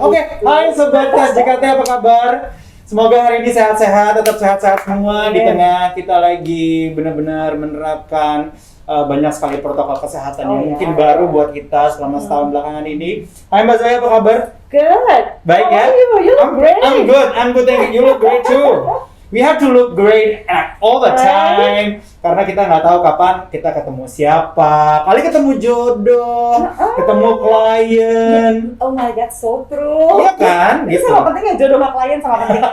Oke, hai Sobat Tes JKT, apa kabar? Semoga hari ini sehat-sehat, tetap sehat-sehat semua di tengah kita lagi benar-benar menerapkan banyak sekali protokol kesehatan yang mungkin baru buat kita selama setahun belakangan ini. Hai Mbak Zoya, apa kabar? Good. Baik ya? You look great. I'm good, thank you. You look great too. We have to look great all the time. Karena kita nggak tahu kapan kita ketemu siapa. Kali ketemu jodoh, ketemu klien. Oh my God, so true. Iya kan? Ini Gitu. sama pentingnya jodoh sama klien sama penting.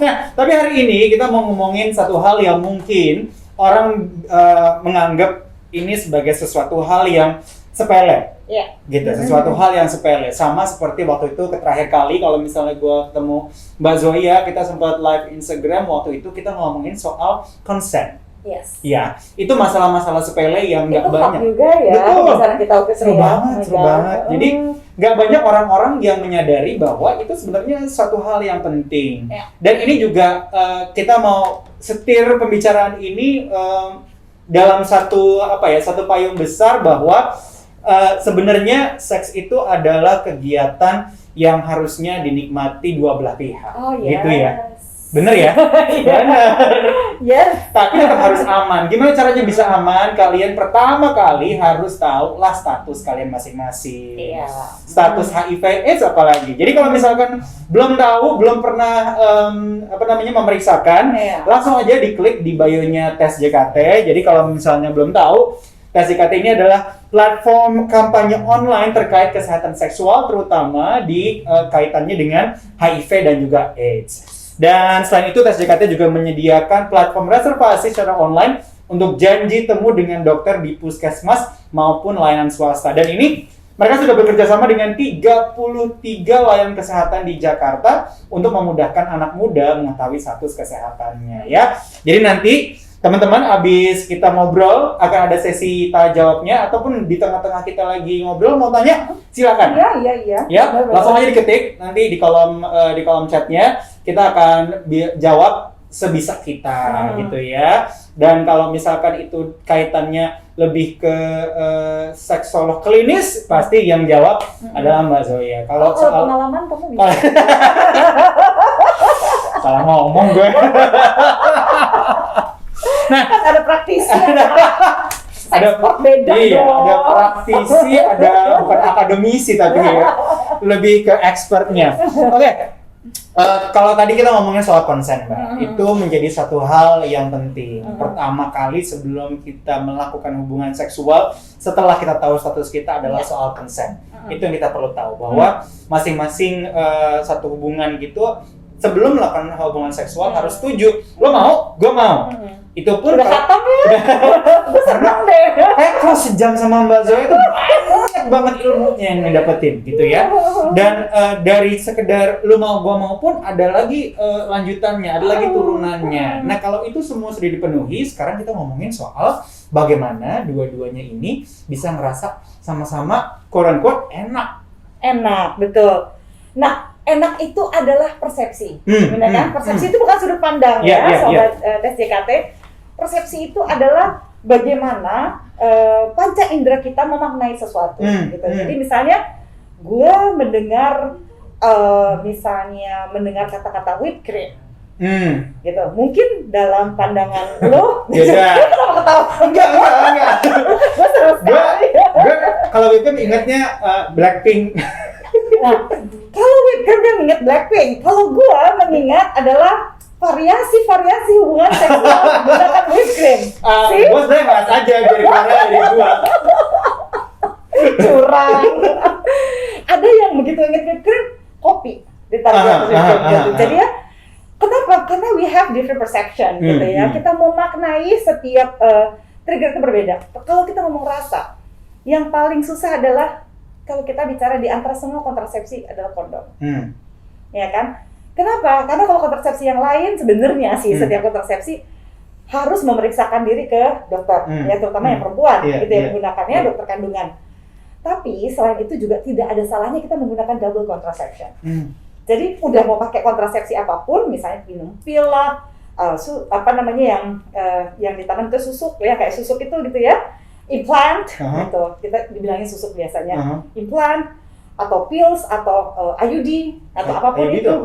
Nah, tapi hari ini kita mau ngomongin satu hal yang mungkin orang menganggap ini sebagai sesuatu hal yang sepele. Iya. Gitu, sesuatu hal yang sepele. Sama seperti waktu itu terakhir kali kalau misalnya gue ketemu Mbak Zoya, kita sempat live Instagram, waktu itu kita ngomongin soal consent. Yes. Ya, itu masalah-masalah sepele yang nggak Itu banyak. hak juga ya. Betul. Misalnya kita Seru banget. Jadi nggak banyak orang-orang yang menyadari bahwa itu sebenarnya suatu hal yang penting. Ya. Dan ini juga kita mau setir pembicaraan ini dalam satu payung besar bahwa sebenarnya seks itu adalah kegiatan yang harusnya dinikmati dua belah pihak. Oh yes. Gitu ya. Bener ya? Bener. Yes. Tapi tetap harus aman. Gimana caranya bisa aman? Kalian pertama kali harus tahu lah status kalian masing-masing. Iya. Status HIV/AIDS apalagi. Jadi kalau misalkan belum tahu, belum pernah memeriksakan, Iya. langsung aja diklik di bio-nya Tes JKT. Jadi kalau misalnya belum tahu, Tes JKT ini adalah platform kampanye online terkait kesehatan seksual, terutama di kaitannya dengan HIV dan juga AIDS. Dan selain itu, Tes JKT juga menyediakan platform reservasi secara online untuk janji temu dengan dokter di puskesmas maupun layanan swasta. Dan ini mereka sudah bekerja sama dengan 33 layanan kesehatan di Jakarta untuk memudahkan anak muda mengetahui status kesehatannya ya. Jadi nanti teman-teman abis kita ngobrol akan ada sesi tanya jawabnya, ataupun di tengah-tengah kita lagi ngobrol mau tanya silakan. Iya. Ya, langsung aja diketik nanti di kolom chatnya, kita akan jawab sebisa kita gitu ya. Dan kalau misalkan itu kaitannya lebih ke seksolog klinis, pasti yang jawab adalah Mbak Zoya. Kalau soal pengalaman kamu bisa. salah ngomong gue. Nah, Kan ada praktisi. ada beda iya, dong. ada praktisi, ada bukan akademisi tapi ya, lebih ke expertnya. Oke. Kalau tadi kita ngomongin soal konsen, Mbak, itu menjadi satu hal yang penting. Pertama kali sebelum kita melakukan hubungan seksual, setelah kita tahu status kita adalah soal konsen. Itu yang kita perlu tahu, bahwa masing-masing satu hubungan gitu, sebelum melakukan hubungan seksual harus setuju. Lo mau? Gue mau. Itu pun Udah khatam ya? Gue seneng deh. kalau sejam sama Mbak Zoya itu banyak banget ilmunya yang didapetin gitu ya. Dan dari sekedar lu mau gua mau pun ada lagi lanjutannya, ada lagi turunannya. Nah, kalau itu semua sudah dipenuhi, sekarang kita ngomongin soal bagaimana dua-duanya ini bisa ngerasa sama-sama quote-unquote enak. Enak, betul. Nah, enak itu adalah persepsi. Benar kan? Persepsi itu bukan sudut pandang sobat Tes JKT. Persepsi itu adalah bagaimana panca indera kita memaknai sesuatu gitu. Jadi misalnya gue mendengar kata-kata whipped cream. Gitu. Mungkin dalam pandangan lo beda. Kenapa ketawa? Enggak. Gue seru sekali. Gue kalau itu ingatnya Blackpink. Nah, kalau whipped cream dia mengingat Blackpink. Kalau gue mengingat adalah variasi hubungan seksual menggunakan whipped cream. Gue sebenarnya nggak aja dari gue. Curang. Ada yang begitu ingat whipped cream, kopi ditambah whipped cream gitu. Jadi ya, kenapa? Karena we have different perception gitu ya. Kita memaknai setiap trigger itu berbeda. Kalau kita ngomong rasa, yang paling susah adalah kalau kita bicara di antara semua kontrasepsi adalah kondom. Ya kan? Kenapa? Karena kalau kontrasepsi yang lain sebenarnya sih setiap kontrasepsi harus memeriksakan diri ke dokter, ya terutama yang perempuan gitu yang menggunakannya dokter kandungan. Tapi selain itu juga tidak ada salahnya kita menggunakan double contraception. Jadi udah mau pakai kontrasepsi apapun, misalnya minum pil lah, yang ditanam ke susuk ya, kayak susuk itu gitu ya, implant gitu, kita dibilangin susuk biasanya, implant atau pills atau IUD atau apapun IUD itu.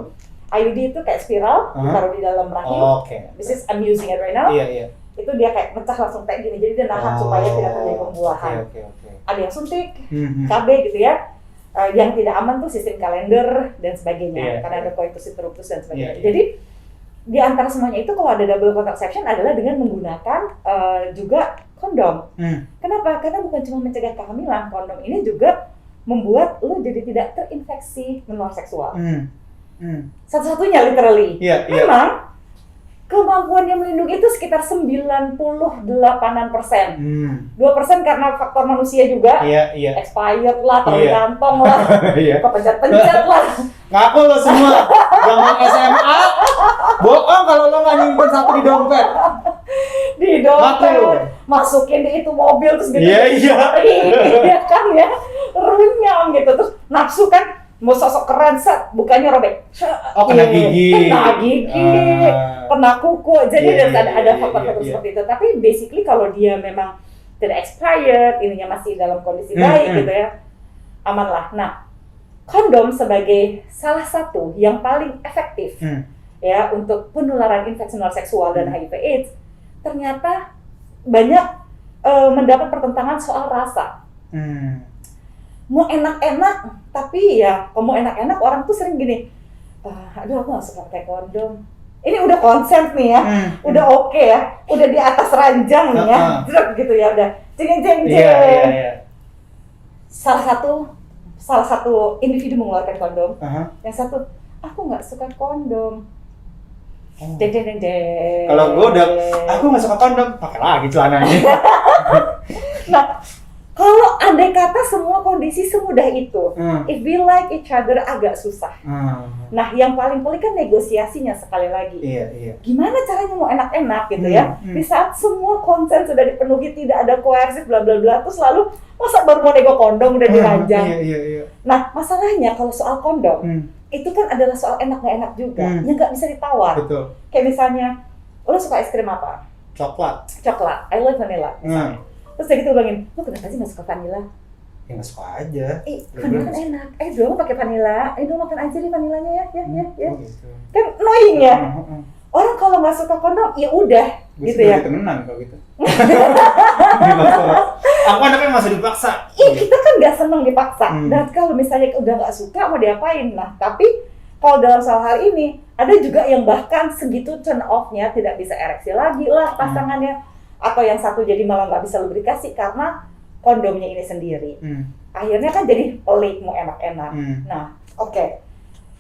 IUD itu kayak spiral, ditaruh di dalam rahim. This is I'm using it right now. Iya. Itu dia kayak pecah langsung kayak gini, jadi dia nahan supaya tidak terjadi pembuahan. Ada yang suntik, KB gitu ya. Yang tidak aman tuh sistem kalender dan sebagainya, karena ada coitus interruptus dan sebagainya. Jadi di antara semuanya itu kalau ada double contraception adalah dengan menggunakan juga kondom. Kenapa? Karena bukan cuma mencegah kehamilan, kondom ini juga membuat lo jadi tidak terinfeksi menular seksual. Satu-satunya literally. Memang kemampuannya melindungi itu sekitar 98%. 2% karena faktor manusia juga. Expired lah, taruh di kantong lah, kepencet-pencet lah. Ngaku lo semua, zaman SMA, bohong kalau lo nggak nyimpen satu di dompet. Di dompet, masukin di itu mobil terus gitu. Iya kan ya, runyam gitu, terus nafsu kan. Mau sosok keren, bukannya robek. Kena gigi. Kena kuku. Jadi ada faktor-faktor seperti itu. Tapi basically kalau dia memang tidak expired, ininya masih dalam kondisi baik gitu ya, aman lah. Nah, kondom sebagai salah satu yang paling efektif ya untuk penularan infeksi menular seksual dan HIV/AIDS, ternyata banyak mendapat pertentangan soal rasa. Mau enak-enak, tapi ya kalau mau enak-enak orang tuh sering gini, aduh aku gak suka pakai kondom. Ini udah consent nih ya, udah oke ya, udah di atas ranjang nih ya, gitu ya, udah jeng. Salah satu individu mengeluarkan kondom, yang satu, aku nggak suka kondom. Deng. Kalau gue udah, aku nggak suka kondom, pakai lagi celananya. Nah, kalau andai kata semua kondisi semudah itu, if we like each other agak susah. Nah, yang paling pelik kan negosiasinya sekali lagi. Gimana caranya mau enak-enak gitu ya? Di saat semua konsen sudah dipenuhi, tidak ada koersif, bla bla bla, terus lalu masa baru mau nego kondom udah diranjang. Nah, masalahnya kalau soal kondom, itu kan adalah soal enak nggak enak juga, yang nggak bisa ditawar. Betul. Kayak misalnya, lo suka es krim apa? Coklat. I love vanilla misalnya. Terus kayak gitu bilangin, lo kenapa sih gak suka vanilla? Ya gak suka aja. Vanilla kan enak. Dulu pakai vanilla. Dulu makan aja nih vanillanya ya. Gitu. Kan annoying ya. Orang kalau gak suka kondom, ya udah. Gitu ya. Gue temenan kalau gitu. Aku anaknya masih dipaksa. Kita kan gak seneng dipaksa. Dan kalau misalnya udah gak suka, mau diapain? Nah, tapi kalau dalam soal hal ini, ada juga yang bahkan segitu turn off-nya, tidak bisa ereksi lagi lah pasangannya. Atau yang satu jadi malah nggak bisa lubrikasi karena kondomnya ini sendiri. Akhirnya kan jadi pelik, mau enak-enak. Nah, oke.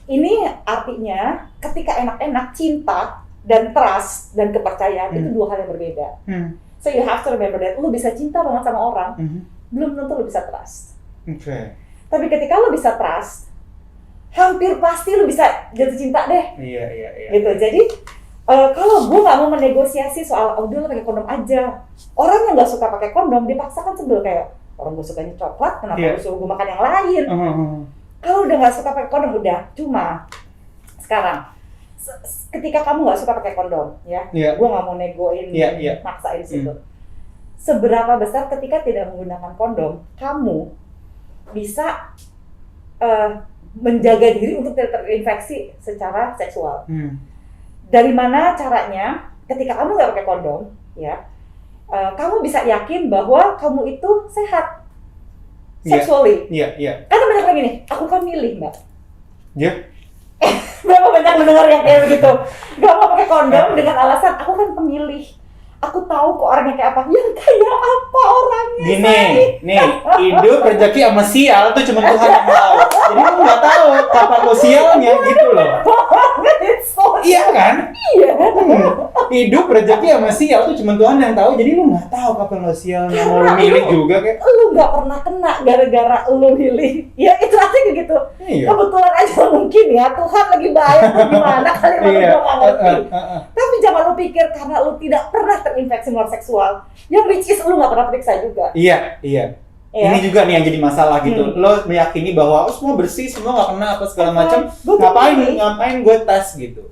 Ini artinya ketika enak-enak, cinta dan trust dan kepercayaan itu dua hal yang berbeda. So you have to remember that lu bisa cinta banget sama orang, belum tentu lu bisa trust. Tapi ketika lu bisa trust, hampir pasti lu bisa jatuh cinta deh. Iya. Gitu. Jadi kalau gue nggak mau menegosiasi soal udah lo pakai kondom aja, orang yang nggak suka pakai kondom dipaksakan sebel kayak orang gue sukanya coklat, kenapa lu suruh gue makan yang lain? Kalau udah nggak suka pakai kondom udah. Cuma sekarang ketika kamu nggak suka pakai kondom, ya, gue nggak mau negoin, maksain situ. Seberapa besar ketika tidak menggunakan kondom, kamu bisa menjaga diri untuk tidak terinfeksi secara seksual? Dari mana caranya? Ketika kamu nggak pakai kondom, ya, kamu bisa yakin bahwa kamu itu sehat sexually. Karena banyak lagi nih, aku kan milih mbak. Berapa banyak mendengar yang kayak begitu? Gak mau pakai kondom dengan alasan aku kan pemilih. Aku tahu kok orangnya kayak apa. Yang kayak apa orangnya? Nih, hidup rezeki sama sial tuh cuma Tuhan yang tahu. Jadi kamu nggak tahu kapan lo sialnya gitu loh. Iya kan? Iya. Hidup rezeki sama sial tuh cuma Tuhan yang tahu. Jadi lu nggak tahu kapan lo sialnya. Mau lo milih juga kayak. Lu nggak pernah kena gara-gara lu milih. Ya itu aja kayak gitu. Kebetulan aja mungkin ya Tuhan lagi bayar tuh gimana kali lu nggak ngerti. Tapi jangan lu pikir karena lu tidak pernah terinfeksi menular seksual, yang which is lu nggak pernah periksa juga. Iya. Ini juga nih yang jadi masalah gitu. Lo meyakini bahwa semua bersih, semua nggak kena apa segala macam. Ngapain gue tes gitu?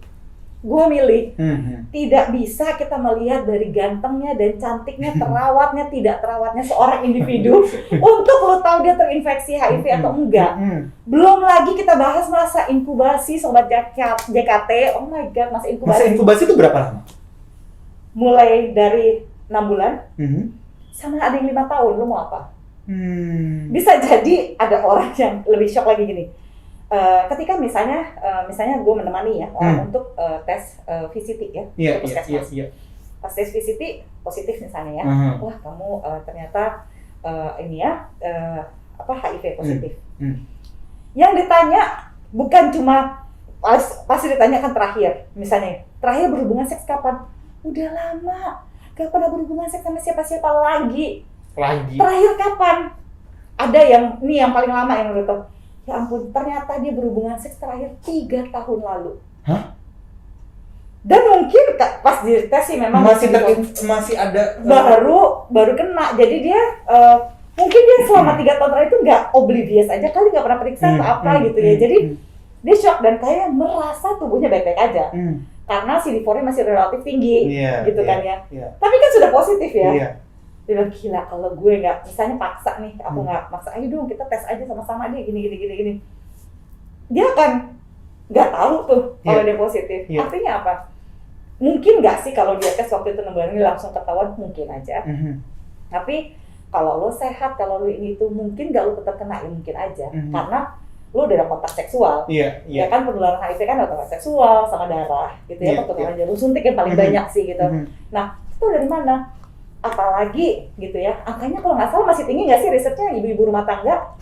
gue milih. Mhm. Tidak bisa kita melihat dari gantengnya dan cantiknya, terawatnya, tidak terawatnya seorang individu untuk lo tahu dia terinfeksi HIV atau enggak. Belum lagi kita bahas masa inkubasi Sobat JKT. Oh my god, masa Masa inkubasi. inkubasi itu berapa lama? Mulai dari 6 bulan Mhm. sama ada yang 5 tahun. Lo mau apa? Hmm. Bisa jadi ada orang yang lebih shock lagi gini. Ketika misalnya gue menemani ya orang untuk tes VCT ya, Iya, ke iya, puskesmas. iya. Pas tes VCT positif misalnya ya, wah kamu ternyata HIV positif. Yang ditanya bukan cuma pasti ditanyakan terakhir, misalnya terakhir berhubungan seks kapan? Udah lama, gak pernah berhubungan seks sama siapa-siapa lagi. Terakhir kapan? Ada yang paling lama yang menurut aku, ya ampun, ternyata dia berhubungan seks terakhir 3 tahun lalu. Hah? Dan mungkin pas di tes sih memang masih ada baru kena. Jadi dia mungkin dia selama 3 tahun terakhir itu nggak oblivious aja kali, nggak pernah periksa atau apa gitu ya. Jadi dia shock dan kayak merasa tubuhnya baik-baik aja. Karena CD4-nya masih relatif tinggi gitu kan ya. Tapi kan sudah positif ya. Dia bilang, gila kalau gue nggak, misalnya paksa nih, aku nggak maksa, ayo dong kita tes aja sama-sama deh, gini. Dia akan nggak tahu tuh kalau dia positif. Artinya apa? Mungkin nggak sih kalau dia tes waktu itu 6 bulan ini langsung ketahuan, mungkin aja. Tapi kalau lo sehat, kalau lo ini tuh mungkin nggak lo tetap kena, ya mungkin aja. Karena lo udah ada kontak seksual. Ya kan penularan HIV kan ada kontak seksual sama darah gitu ya, penularan jarum suntik yang paling banyak sih gitu. Nah, itu dari mana? Apalagi gitu ya, angkanya kalau nggak salah masih tinggi nggak sih risetnya ibu-ibu rumah tangga?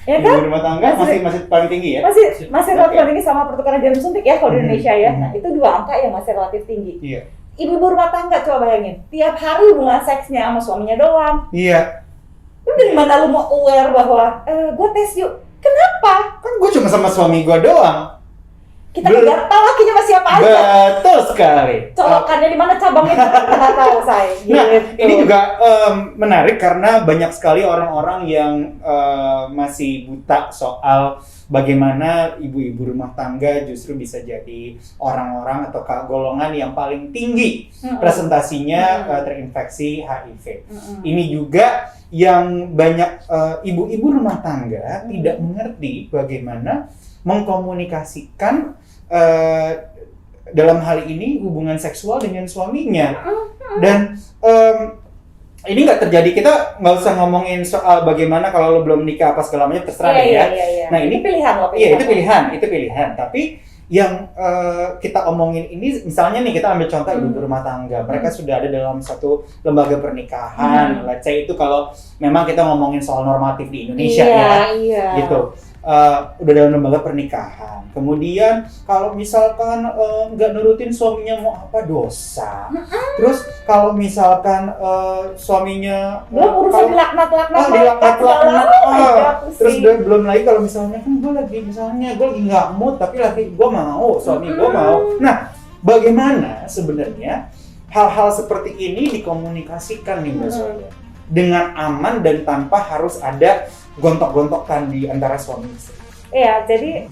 Ya kan? Ibu rumah tangga masih paling tinggi ya? Masih relatif tinggi sama pertukaran jarum suntik ya kalau di Indonesia ya. Nah, itu 2 angka yang masih relatif tinggi. Ibu-ibu rumah tangga coba bayangin, tiap hari hubungan seksnya sama suaminya doang. Lu dari mana lu mau aware bahwa gue tes yuk? Kenapa? Kan gue cuma sama suami gue doang. Kita nggak tahu lakinya sama siapa aja. Betul sekali. Colokannya di mana cabangnya kita nggak tahu saya. Nah, ini juga menarik karena banyak sekali orang-orang yang masih buta soal bagaimana ibu-ibu rumah tangga justru bisa jadi orang-orang atau golongan yang paling tinggi presentasinya terinfeksi HIV. Ini juga yang banyak ibu-ibu rumah tangga tidak mengerti bagaimana mengkomunikasikan dalam hal ini hubungan seksual dengan suaminya. Dan ini nggak terjadi, kita nggak usah ngomongin soal bagaimana kalau lo belum nikah apa segala macam, terserah deh ya. Nah ini pilihan loh. Iya, itu pilihan. Tapi yang kita omongin ini, misalnya nih kita ambil contoh ibu rumah tangga, mereka sudah ada dalam satu lembaga pernikahan. Let's say itu kalau memang kita ngomongin soal normatif di Indonesia gitu. Udah dalam lembaga pernikahan. Kemudian kalau misalkan nggak nurutin suaminya mau apa, dosa. Terus kalau misalkan suaminya belum urusan dilaknat-laknat, terus belum lagi kalau misalnya kan gue lagi nggak mood tapi lagi gue mau, suami gue mau. Nah, bagaimana sebenarnya hal-hal seperti ini dikomunikasikan nih Mbak Sonia dengan aman dan tanpa harus ada gontok-gontokan di antara suami istri? Iya, jadi